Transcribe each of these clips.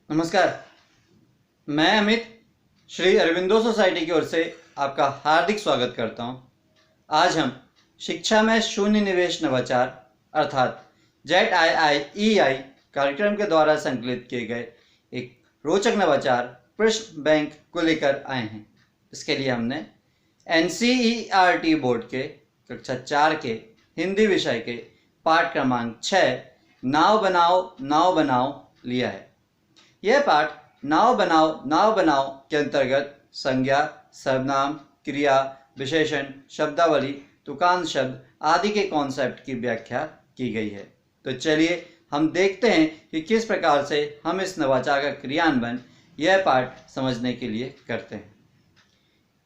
नमस्कार। मैं अमित श्री अरविंदो सोसाइटी की ओर से आपका हार्दिक स्वागत करता हूं। आज हम शिक्षा में शून्य निवेश नवाचार अर्थात ZIIEI कार्यक्रम के द्वारा संकलित किए गए एक रोचक नवाचार प्रश्न बैंक को लेकर आए हैं। इसके लिए हमने NCERT बोर्ड के कक्षा 4 के हिंदी विषय के पाठ क्रमांक 6 नाव बनाओ लिया है। यह पाठ नाव बनाओ के अंतर्गत संज्ञा, सर्वनाम, क्रिया, विशेषण, शब्दावली, तुकांत शब्द आदि के कॉन्सेप्ट की व्याख्या की गई है। तो चलिए हम देखते हैं कि किस प्रकार से हम इस नवाचार का क्रियान्वयन यह पाठ समझने के लिए करते हैं।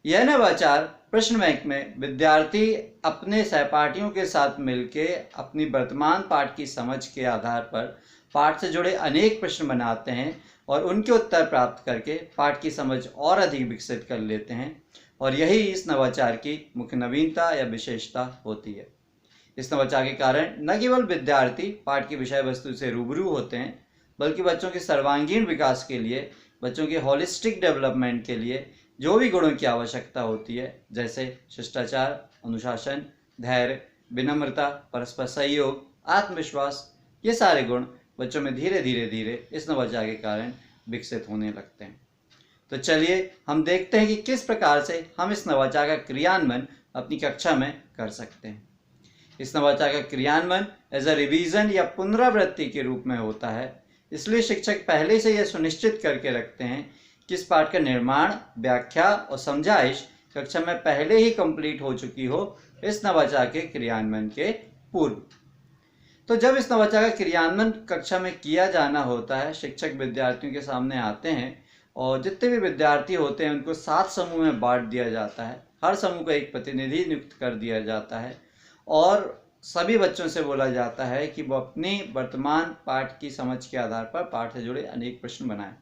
यह नवाचार प्रश्न बैंक में विद्यार्थी अपने सहपाठियों के साथ मिलकर अपनी वर्तमान पाठ की समझ के आधार पर पाठ से जुड़े अनेक प्रश्न बनाते हैं और उनके उत्तर प्राप्त करके पाठ की समझ और अधिक विकसित कर लेते हैं। और यही इस नवाचार की मुख्य नवीनता या विशेषता होती है। इस नवाचार के कारण न केवल विद्यार्थी पाठ की विषय वस्तु से रूबरू होते हैं, बल्कि बच्चों के सर्वांगीण विकास के लिए, बच्चों के होलिस्टिक डेवलपमेंट के लिए जो भी गुणों की आवश्यकता होती है, जैसे शिष्टाचार, अनुशासन, धैर्य, विनम्रता, परस्पर सहयोग, आत्मविश्वास, ये सारे गुण बच्चों में धीरे धीरे इस नवाचार के कारण विकसित होने लगते हैं। तो चलिए हम देखते हैं कि किस प्रकार से हम इस नवाचार का क्रियान्वयन अपनी कक्षा में कर सकते हैं। इस नवाचार का क्रियान्वयन एज अ रिवीजन या पुनरावृत्ति के रूप में होता है। इसलिए शिक्षक पहले से यह सुनिश्चित करके रखते हैं कि इस पाठ का निर्माण, व्याख्या और समझाइश कक्षा में पहले ही कंप्लीट हो चुकी हो इस नवाचार के क्रियान्वयन के पूर्व। तो जब इस नवाचार का क्रियान्वयन कक्षा में किया जाना होता है, शिक्षक विद्यार्थियों के सामने आते हैं और जितने भी विद्यार्थी होते हैं उनको 7 समूह में बांट दिया जाता है। हर समूह को एक प्रतिनिधि नियुक्त कर दिया जाता है और सभी बच्चों से बोला जाता है कि वो अपनी वर्तमान पाठ की समझ के आधार पर पाठ से जुड़े अनेक प्रश्न बनाएं।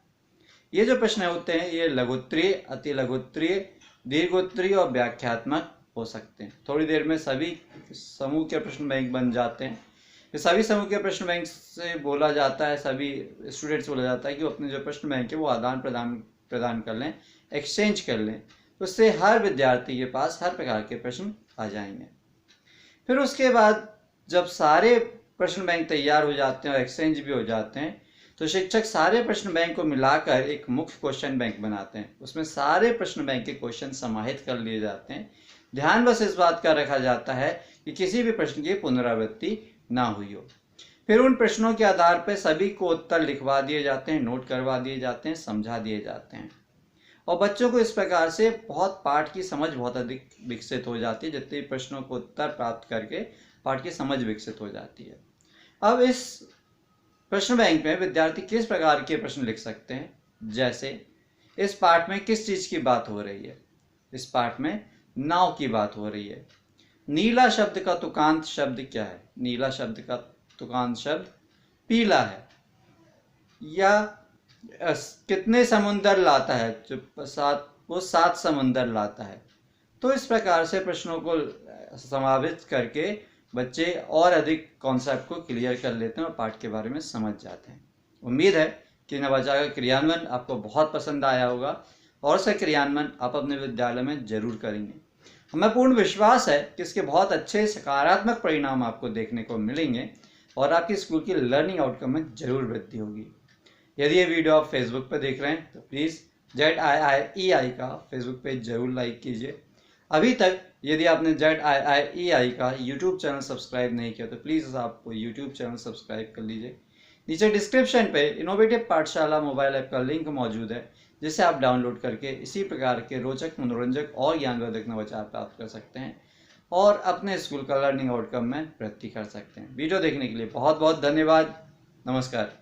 ये जो प्रश्न होते हैं ये लघुत्तरीय, अति लघुत्तरीय, दीर्घोत्तरीय और व्याख्यात्मक हो सकते हैं। थोड़ी देर में सभी समूह के प्रश्न बैंक बन जाते हैं। सभी समूह के प्रश्न बैंक से बोला जाता है, सभी स्टूडेंट्स बोला जाता है कि वो अपने जो प्रश्न बैंक है वो आदान प्रदान कर लें, एक्सचेंज कर लें। तो उससे हर विद्यार्थी के पास हर प्रकार के प्रश्न आ जाएंगे। फिर उसके बाद जब सारे प्रश्न बैंक तैयार हो जाते हैं और एक्सचेंज भी हो जाते हैं, तो शिक्षक सारे प्रश्न बैंक को मिलाकर एक मुख्य क्वेश्चन बैंक बनाते हैं। उसमें सारे प्रश्न बैंक के क्वेश्चन समाहित कर लिए जाते हैं। ध्यान बस इस बात का रखा जाता है कि किसी भी प्रश्न की पुनरावृत्ति ना हुई हो। फिर उन प्रश्नों के आधार पर सभी को उत्तर लिखवा दिए जाते हैं, नोट करवा दिए जाते हैं, समझा दिए जाते हैं और बच्चों को इस प्रकार से पाठ की समझ बहुत अधिक विकसित हो जाती है। जितने प्रश्नों को उत्तर प्राप्त करके पाठ की समझ विकसित हो जाती है। अब इस प्रश्न बैंक में विद्यार्थी किस प्रकार के प्रश्न लिख सकते हैं, जैसे इस पाठ में किस चीज की बात हो रही है। इस पाठ में नाव की बात हो रही है। नीला शब्द का तुकांत शब्द क्या है? नीला शब्द का तुकांत शब्द पीला है। या कितने समुंदर लाता है? वो 7 समुंदर लाता है। तो इस प्रकार से प्रश्नों को समावित करके बच्चे और अधिक कॉन्सेप्ट को क्लियर कर लेते हैं और पाठ के बारे में समझ जाते हैं। उम्मीद है कि नवाचार का क्रियान्वयन आपको बहुत पसंद आया होगा और इसका क्रियान्वयन आप अपने विद्यालय में जरूर करेंगे। हमें पूर्ण विश्वास है कि इसके बहुत अच्छे सकारात्मक परिणाम आपको देखने को मिलेंगे और आपकी स्कूल की लर्निंग आउटकम में जरूर वृद्धि होगी। यदि ये वीडियो आप फेसबुक पर देख रहे हैं तो प्लीज़ ZIIEI का फेसबुक पेज जरूर लाइक कीजिए। अभी तक यदि आपने ZIIEI का यूट्यूब चैनल सब्सक्राइब नहीं किया तो प्लीज़ आप यूट्यूब चैनल सब्सक्राइब कर लीजिए। नीचे डिस्क्रिप्शन पे इनोवेटिव पाठशाला मोबाइल ऐप का लिंक मौजूद है, जिसे आप डाउनलोड करके इसी प्रकार के रोचक, मनोरंजक और ज्ञानवर्धक नवाचार प्राप्त कर सकते हैं और अपने स्कूल का लर्निंग आउटकम में वृद्धि कर सकते हैं। वीडियो देखने के लिए बहुत बहुत धन्यवाद। नमस्कार।